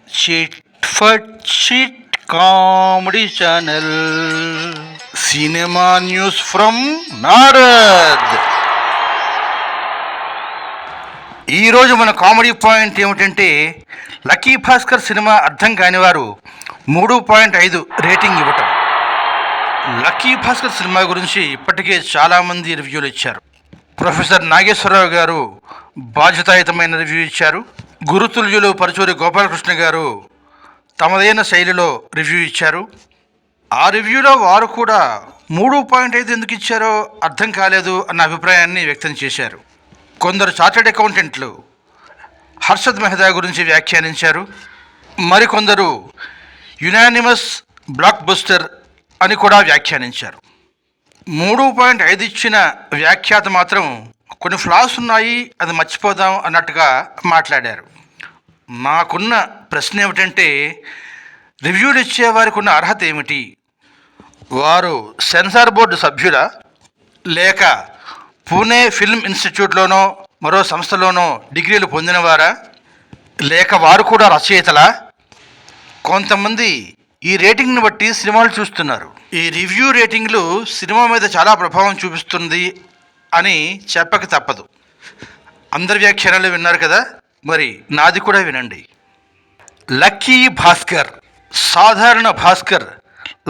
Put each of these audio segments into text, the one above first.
Chit ఫట్ chit comedy channel cinema news from Narad. ఈరోజు మన కామెడీ పాయింట్ ఏమిటంటే, లక్కీ భాస్కర్ సినిమా అర్థం కాని వారు 3.5 రేటింగ్ ఇవ్వటం. లక్కీ భాస్కర్ సినిమా గురించి ఇప్పటికే చాలామంది రివ్యూలు ఇచ్చారు. ప్రొఫెసర్ నాగేశ్వరరావు గారు బాధ్యతాయుతమైన రివ్యూ ఇచ్చారు. గురుతుల్యులు పరుచూరి గోపాలకృష్ణ గారు తమదైన శైలిలో రివ్యూ ఇచ్చారు. ఆ రివ్యూలో వారు కూడా 3.5 ఎందుకు ఇచ్చారో అర్థం కాలేదు అన్న అభిప్రాయాన్ని వ్యక్తం చేశారు. కొందరు చార్టెడ్ అకౌంటెంట్లు హర్షద్ మెహతా గురించి వ్యాఖ్యానించారు. మరికొందరు యునానిమస్ బ్లాక్ బస్టర్ అని కూడా వ్యాఖ్యానించారు. 3.5 ఇచ్చిన వ్యాఖ్యాత మాత్రం కొన్ని ఫ్లాస్ ఉన్నాయి, అది మర్చిపోదాం అన్నట్టుగా మాట్లాడారు. నాకున్న ప్రశ్న ఏమిటంటే, రివ్యూలు ఇచ్చే వారికి ఉన్న అర్హత ఏమిటి? వారు సెన్సార్ బోర్డు సభ్యులా, లేక పూణే ఫిల్మ్ ఇన్స్టిట్యూట్లోనో మరో సంస్థలోనో డిగ్రీలు పొందినవారా, లేక వారు కూడా రచయితలా? కొంతమంది ఈ రేటింగ్ని బట్టి సినిమాలు చూస్తున్నారు. ఈ రివ్యూ రేటింగ్లు సినిమా మీద చాలా ప్రభావం చూపిస్తుంది అని చెప్పక తప్పదు. అందరి వ్యాఖ్యానాలు విన్నారు కదా, మరి నాది కూడా వినండి. లక్కీ భాస్కర్, సాధారణ భాస్కర్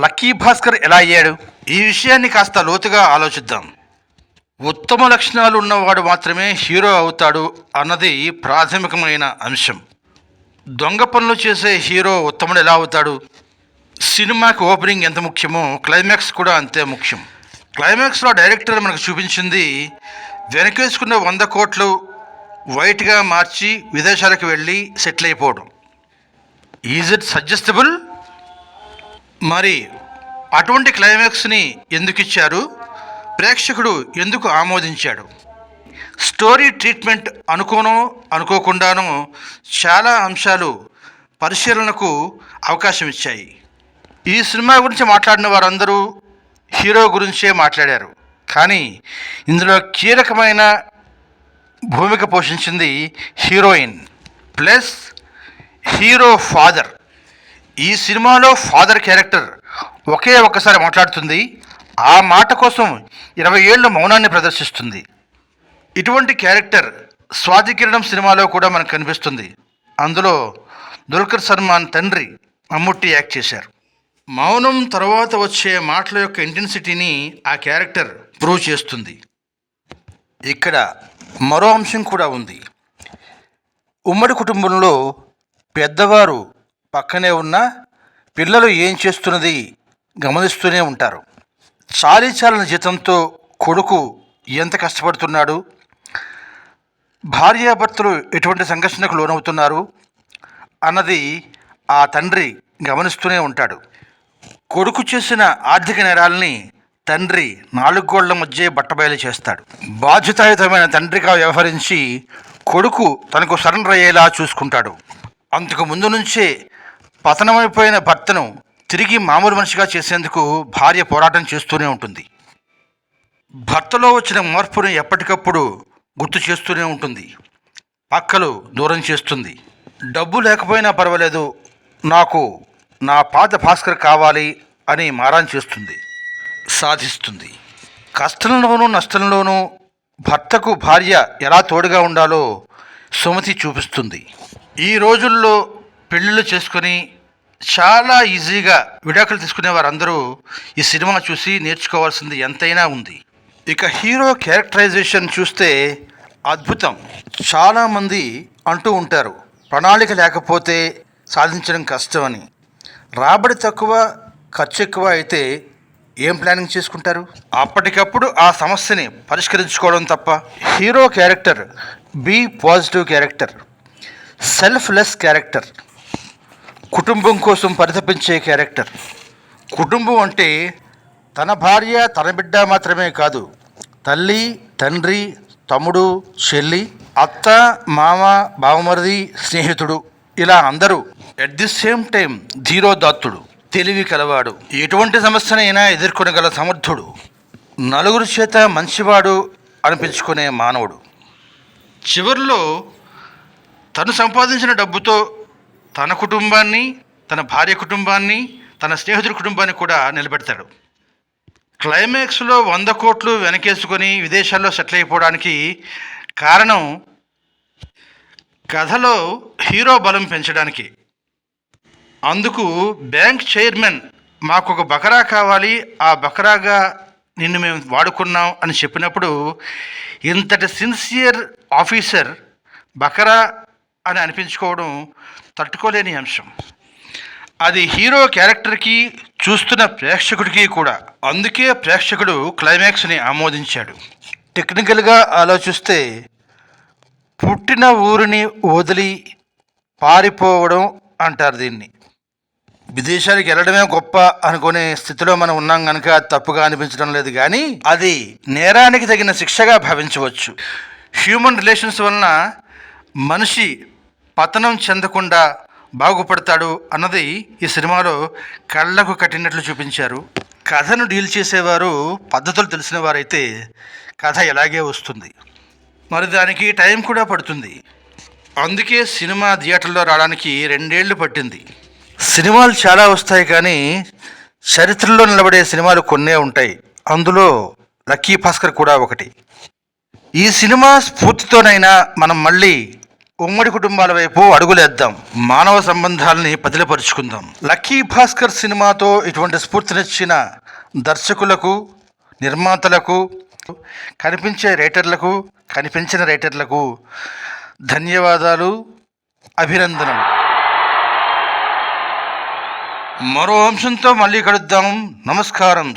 లక్కీ భాస్కర్ ఎలా అయ్యాడు? ఈ విషయాన్ని కాస్త లోతుగా ఆలోచిద్దాం. ఉత్తమ లక్షణాలు ఉన్నవాడు మాత్రమే హీరో అవుతాడు అన్నది ప్రాథమికమైన అంశం. దొంగ పనులు చేసే హీరో ఉత్తముడు ఎలా అవుతాడు? సినిమాకి ఓపెనింగ్ ఎంత ముఖ్యమో క్లైమాక్స్ కూడా అంతే ముఖ్యం. క్లైమాక్స్లో డైరెక్టర్ మనకు చూపించింది వెనకేసుకున్న 100 కోట్లు వైట్గా మార్చి విదేశాలకు వెళ్ళి సెటిల్ అయిపోవడం. Is it suggestible? మరి అటువంటి క్లైమాక్స్ని ఎందుకు ఇచ్చారు? ప్రేక్షకుడు ఎందుకు ఆమోదించాడు? స్టోరీ ట్రీట్మెంట్ అనుకోకుండానో చాలా అంశాలు పరిశీలనకు అవకాశం ఇచ్చాయి. ఈ సినిమా గురించి మాట్లాడిన వారందరూ హీరో గురించే మాట్లాడారు, కానీ ఇందులో కీలకమైన భూమిక పోషించింది హీరోయిన్ ప్లస్ హీరో ఫాదర్. ఈ సినిమాలో ఫాదర్ క్యారెక్టర్ ఒక్కసారి మాట్లాడుతుంది. ఆ మాట కోసం 20 ఏళ్ళు మౌనాన్ని ప్రదర్శిస్తుంది. ఇటువంటి క్యారెక్టర్ స్వాతికిరణం సినిమాలో కూడా మనకు కనిపిస్తుంది. అందులో దుల్కర్ సల్మాన్ తండ్రి మమ్ముట్టి యాక్ట్ చేశారు. మౌనం తర్వాత వచ్చే మాటల యొక్క ఇంటెన్సిటీని ఆ క్యారెక్టర్ ప్రూవ్ చేస్తుంది. ఇక్కడ మరో అంశం కూడా ఉంది. ఉమ్మడి కుటుంబంలో పెద్దవారు పక్కనే ఉన్న పిల్లలు ఏం చేస్తున్నది గమనిస్తూనే ఉంటారు. చాలీచాలని జీతంతో కొడుకు ఎంత కష్టపడుతున్నాడు, భార్యాభర్తలు ఎటువంటి సంఘర్షణకు లోనవుతున్నారు అన్నది ఆ తండ్రి గమనిస్తూనే ఉంటాడు. కొడుకు చేసిన ఆర్థిక నేరాలని తండ్రి 4 గోళ్ల మధ్య బట్టబయలు చేస్తాడు. బాధ్యతాయుతమైన తండ్రిగా వ్యవహరించి కొడుకు తనకు సరెండర్ అయ్యేలా చూసుకుంటాడు. అంతకు ముందు నుంచే పతనమైపోయిన భర్తను తిరిగి మామూలు మనిషిగా చేసేందుకు భార్య పోరాటం చేస్తూనే ఉంటుంది. భర్తలో వచ్చిన మార్పును ఎప్పటికప్పుడు గుర్తు చేస్తూనే ఉంటుంది. పక్కలు దూరం చేస్తుంది. డబ్బు లేకపోయినా పర్వాలేదు, నాకు నా పాత భాస్కర్ కావాలి అని మారాన్ చేస్తుంది, సాధిస్తుంది. కష్టంలోనూ నష్టంలోనూ భర్తకు భార్య ఎలా తోడుగా ఉండాలో సుమతి చూపిస్తుంది. ఈ రోజుల్లో పెళ్ళిళ్ళు చేసుకొని చాలా ఈజీగా విడాకులు తీసుకునే వారందరూ ఈ సినిమా చూసి నేర్చుకోవాల్సింది ఎంతైనా ఉంది. ఇక హీరో క్యారెక్టరైజేషన్ చూస్తే అద్భుతం. చాలామంది అంటూ ఉంటారు, ప్రణాళిక లేకపోతే సాధించడం కష్టమని. రాబడి తక్కువ, ఖర్చు ఎక్కువ అయితే ఏం ప్లానింగ్ చేసుకుంటారు? అప్పటికప్పుడు ఆ సమస్యని పరిష్కరించుకోవడం తప్ప. Hero character be positive character, selfless character, కుటుంబం కోసం పరితపించే క్యారెక్టర్. కుటుంబం అంటే తన భార్య, తన బిడ్డ మాత్రమే కాదు, తల్లి, తండ్రి, తమ్ముడు, చెల్లి, అత్త, మామ, బావమరిది, స్నేహితుడు, ఇలా అందరూ. ఎట్ ది సేమ్ టైం ధీరోదాత్తుడు, తెలివి కలవాడు, ఎటువంటి సమస్యనైనా ఎదుర్కొనగల సమర్థుడు, నలుగురి చేత మంచివాడు అనిపించుకునే మానవుడు. చివరిలో తను సంపాదించిన డబ్బుతో తన కుటుంబాన్ని, తన భార్య కుటుంబాన్ని, తన స్నేహితుడి కుటుంబాన్ని కూడా నిలబెడతాడు. క్లైమాక్స్లో 100 కోట్లు వెనకేసుకొని విదేశాల్లో సెటిల్ అయిపోవడానికి కారణం కథలో హీరో బలం పెంచడానికి. అందుకు బ్యాంక్ చైర్మన్ మాకు ఒక బకరా కావాలి, ఆ బకరాగా నిన్ను మేము వాడుకున్నాం అని చెప్పినప్పుడు ఇంతటి సిన్సియర్ ఆఫీసర్ బకరా అని అనిపించుకోవడం తట్టుకోలేని అంశం. అది హీరో క్యారెక్టర్కి, చూస్తున్న ప్రేక్షకుడికి కూడా. అందుకే ప్రేక్షకుడు క్లైమాక్స్ని ఆమోదించాడు. టెక్నికల్గా ఆలోచిస్తే పుట్టిన ఊరిని వదిలి పారిపోవడం అంటారు దీన్ని. విదేశాలకు వెళ్ళడమే గొప్ప అనుకునే స్థితిలో మనం ఉన్నాం కనుక అది తప్పుగా అనిపించడం లేదు, కానీ అది నేరానికి తగిన శిక్షగా భావించవచ్చు. హ్యూమన్ రిలేషన్స్ వలన మనిషి పతనం చెందకుండా బాగుపడతాడు అన్నది ఈ సినిమాలో కళ్ళకు కట్టినట్లు చూపించారు. కథను డీల్ చేసేవారు పద్ధతులు తెలిసిన వారైతే కథ ఎలాగే వస్తుంది, మరి దానికి టైం కూడా పడుతుంది. అందుకే సినిమా థియేటర్లో రావడానికి 2 ఏళ్ళు పట్టింది. సినిమాలు చాలా వస్తాయి, కానీ చరిత్రలో నిలబడే సినిమాలు కొన్నే ఉంటాయి. అందులో లక్కీ భాస్కర్ కూడా ఒకటి. ఈ సినిమా స్ఫూర్తితోనైనా మనం మళ్ళీ ఉమ్మడి కుటుంబాల వైపు అడుగులేద్దాం, మానవ సంబంధాలని పదిలపరుచుకుందాం. లక్కీ భాస్కర్ సినిమాతో ఇటువంటి స్ఫూర్తినిచ్చిన దర్శకులకు, నిర్మాతలకు, కనిపించిన రైటర్లకు ధన్యవాదాలు, అభినందనలు. మరో అంశంతో మళ్ళీ కలుద్దాం. నమస్కారం.